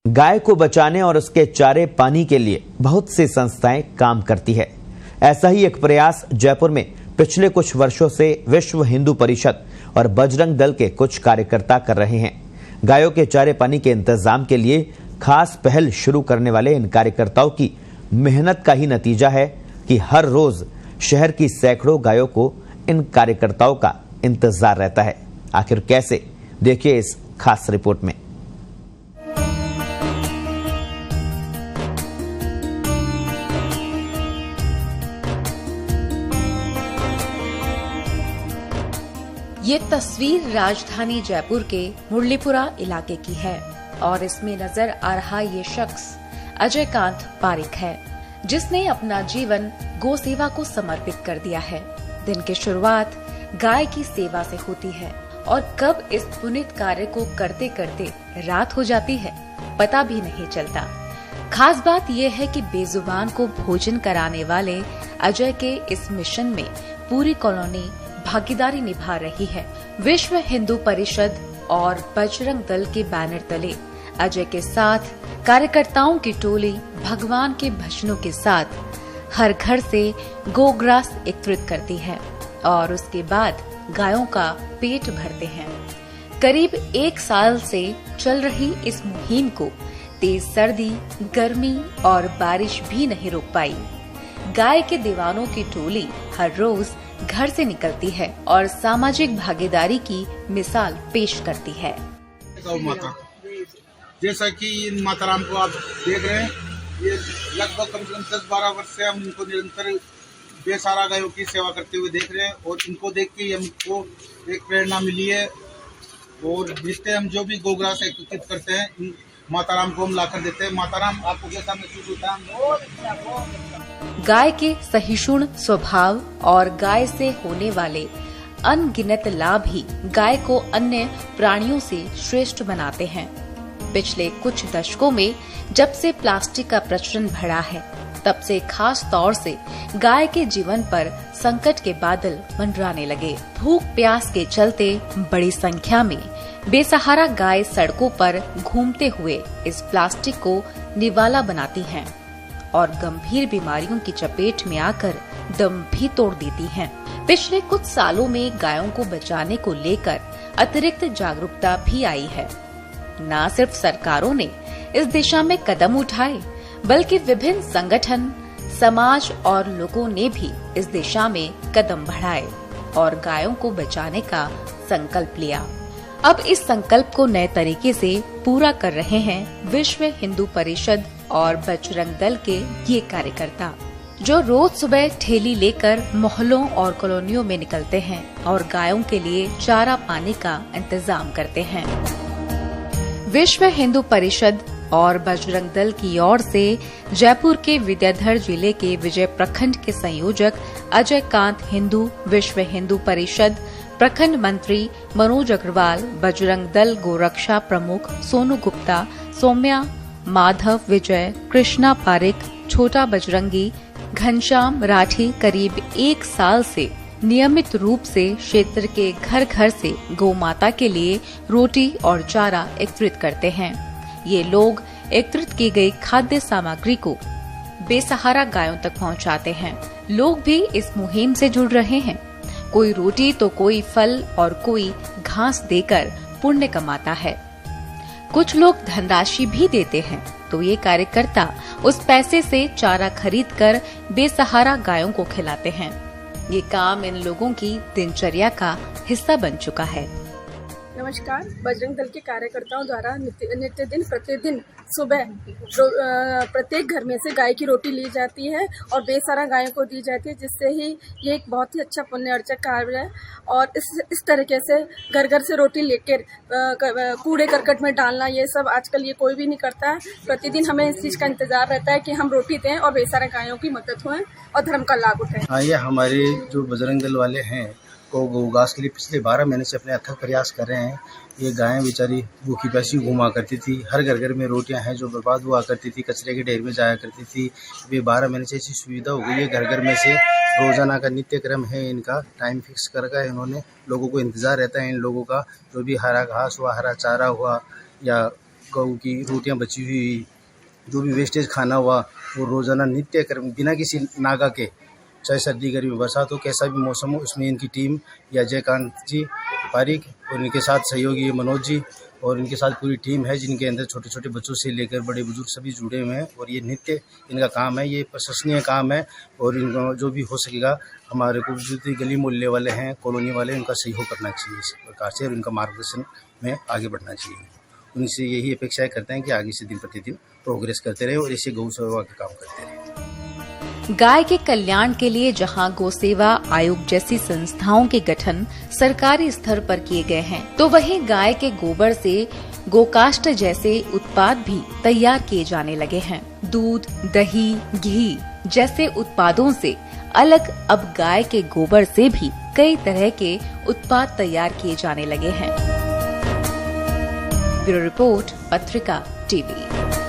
गाय को बचाने और उसके चारे पानी के लिए बहुत सी संस्थाएं काम करती है। ऐसा ही एक प्रयास जयपुर में पिछले कुछ वर्षों से विश्व हिंदू परिषद और बजरंग दल के कुछ कार्यकर्ता कर रहे हैं। गायों के चारे पानी के इंतजाम के लिए खास पहल शुरू करने वाले इन कार्यकर्ताओं की मेहनत का ही नतीजा है कि हर रोज शहर की सैकड़ों गायों को इन कार्यकर्ताओं का इंतजार रहता है। आखिर कैसे, देखिए इस खास रिपोर्ट में। ये तस्वीर राजधानी जयपुर के मुरलीपुरा इलाके की है और इसमें नजर आ रहा ये शख्स अजय कांत पारिक है, जिसने अपना जीवन गौ सेवा को समर्पित कर दिया है। दिन की शुरुआत गाय की सेवा से होती है और कब इस पुनीत कार्य को करते करते रात हो जाती है पता भी नहीं चलता। खास बात यह है कि बेजुबान को भोजन कराने वाले अजय के इस मिशन में पूरी कॉलोनी भागीदारी निभा रही है। विश्व हिंदू परिषद और बजरंग दल के बैनर तले अजय के साथ कार्यकर्ताओं की टोली भगवान के भजनों के साथ हर घर से गोग्रास एकत्रित करती है और उसके बाद गायों का पेट भरते हैं। करीब 1 साल से चल रही इस मुहिम को तेज सर्दी, गर्मी और बारिश भी नहीं रोक पाई। गाय के दीवानों की टोली हर रोज घर से निकलती है और सामाजिक भागीदारी की मिसाल पेश करती है। गौ माता, जैसा कि इन माता राम को आप देख रहे हैं, ये लगभग कम से कम 10-12 वर्ष से हम इनको निरंतर बेसहारा गायों की सेवा करते हुए देख रहे हैं और इनको देख के हमको एक प्रेरणा मिली है और जिससे हम जो भी गोग्रास एकत्रित करते हैं माता राम को हम लाकर देते हैं। माता राम, आपको कैसा महसूस होता है? गाय के सहिष्णु स्वभाव और गाय से होने वाले अनगिनत लाभ ही गाय को अन्य प्राणियों से श्रेष्ठ बनाते हैं। पिछले कुछ दशकों में जब से प्लास्टिक का प्रचलन बढ़ा है, तब से खास तौर से गाय के जीवन पर संकट के बादल मंडराने लगे। भूख प्यास के चलते बड़ी संख्या में बेसहारा गाय सड़कों पर घूमते हुए इस प्लास्टिक को निवाला बनाती हैं और गंभीर बीमारियों की चपेट में आकर दम भी तोड़ देती हैं। पिछले कुछ सालों में गायों को बचाने को लेकर अतिरिक्त जागरूकता भी आई है। न सिर्फ सरकारों ने इस दिशा में कदम उठाए, बल्कि विभिन्न संगठन, समाज और लोगों ने भी इस दिशा में कदम बढ़ाए और गायों को बचाने का संकल्प लिया। अब इस संकल्प को नए तरीके से पूरा कर रहे हैं विश्व हिंदू परिषद और बजरंग दल के ये कार्यकर्ता, जो रोज सुबह ठेली लेकर मोहल्लों और कॉलोनियों में निकलते हैं और गायों के लिए चारा पानी का इंतजाम करते हैं। विश्व हिंदू परिषद और बजरंग दल की ओर से जयपुर के विद्याधर जिले के विजय प्रखंड के संयोजक अजय कांत हिंदू, विश्व हिंदू परिषद प्रखंड मंत्री मनोज अग्रवाल, बजरंग दल गोरक्षा प्रमुख सोनू गुप्ता, सौम्या, माधव, विजय, कृष्णा पारिक, छोटा बजरंगी, घनश्याम राठी करीब 1 साल से नियमित रूप से क्षेत्र के घर घर से गौ माता के लिए रोटी और चारा एकत्रित करते हैं। ये लोग एकत्रित की गई खाद्य सामग्री को बेसहारा गायों तक पहुंचाते हैं। लोग भी इस मुहिम से जुड़ रहे हैं। कोई रोटी तो कोई फल और कोई घास देकर पुण्य कमाता है। कुछ लोग धनराशि भी देते हैं, तो ये कार्यकर्ता उस पैसे से चारा खरीदकर बेसहारा गायों को खिलाते हैं। ये काम इन लोगों की दिनचर्या का हिस्सा बन चुका है। नमस्कार। बजरंग दल के कार्यकर्ताओं द्वारा नित्य दिन प्रतिदिन सुबह प्रत्येक घर में से गाय की रोटी ली जाती है और बेसहारा गायों को दी जाती है, जिससे ही ये एक बहुत ही अच्छा पुण्य अर्चक कार्य है। और इस तरीके से घर घर से रोटी लेकर कूड़े करकट में डालना, ये सब आजकल ये कोई भी नहीं करता है। प्रतिदिन हमें इस चीज़ का इंतजार रहता है कि हम रोटी दें और बेसहारा गायों की मदद हों और धर्म का लाभ उठाएं। ये हमारे जो बजरंग दल वाले हैं को गोघास के लिए पिछले 12 महीने से अपने अथक प्रयास कर रहे हैं। ये गायें बेचारी भूखी प्यासी घुमा करती थी। हर घर घर में रोटियां हैं जो बर्बाद हुआ करती थी, कचरे के ढेर में जाया करती थी। ये 12 महीने से ऐसी सुविधा हो गई है, घर घर में से रोजाना का नित्य क्रम है इनका, टाइम फिक्स कर रखा है इन्होंने। लोगों को इंतजार रहता है इन लोगों का, जो भी हरा घास हुआ, हरा चारा हुआ या गऊ की रोटियां बची हुई, जो भी वेस्टेज खाना हुआ, वो रोजाना नित्य कर्म बिना किसी नागा के, चाहे सर्दी गर्मी बरसात हो, कैसा भी मौसम हो, उसमें इनकी टीम या जयकांत जी पारिक और इनके साथ सहयोगी मनोज जी और इनके साथ पूरी टीम है, जिनके अंदर छोटे छोटे बच्चों से लेकर बड़े बुजुर्ग सभी जुड़े हुए हैं। और ये नित्य इनका काम है, ये प्रशंसनीय काम है। और इनको जो भी हो सकेगा, हमारे को जो गली मोहल्ले वाले हैं, कॉलोनी वाले, उनका सहयोग करना चाहिए इस प्रकार से, और इनका मार्गदर्शन में आगे बढ़ना चाहिए। उनसे यही अपेक्षाएं करते हैं कि आगे से दिन प्रतिदिन प्रोग्रेस करते रहे और ऐसे गौ सेवा का काम करते रहे। गाय के कल्याण के लिए जहां गौ सेवा आयोग जैसी संस्थाओं के गठन सरकारी स्तर पर किए गए हैं, तो वहीं गाय के गोबर से गोकाष्ठ जैसे उत्पाद भी तैयार किए जाने लगे हैं। दूध, दही, घी जैसे उत्पादों से अलग अब गाय के गोबर से भी कई तरह के उत्पाद तैयार किए जाने लगे हैं। ब्यूरो रिपोर्ट, पत्रिका टीवी।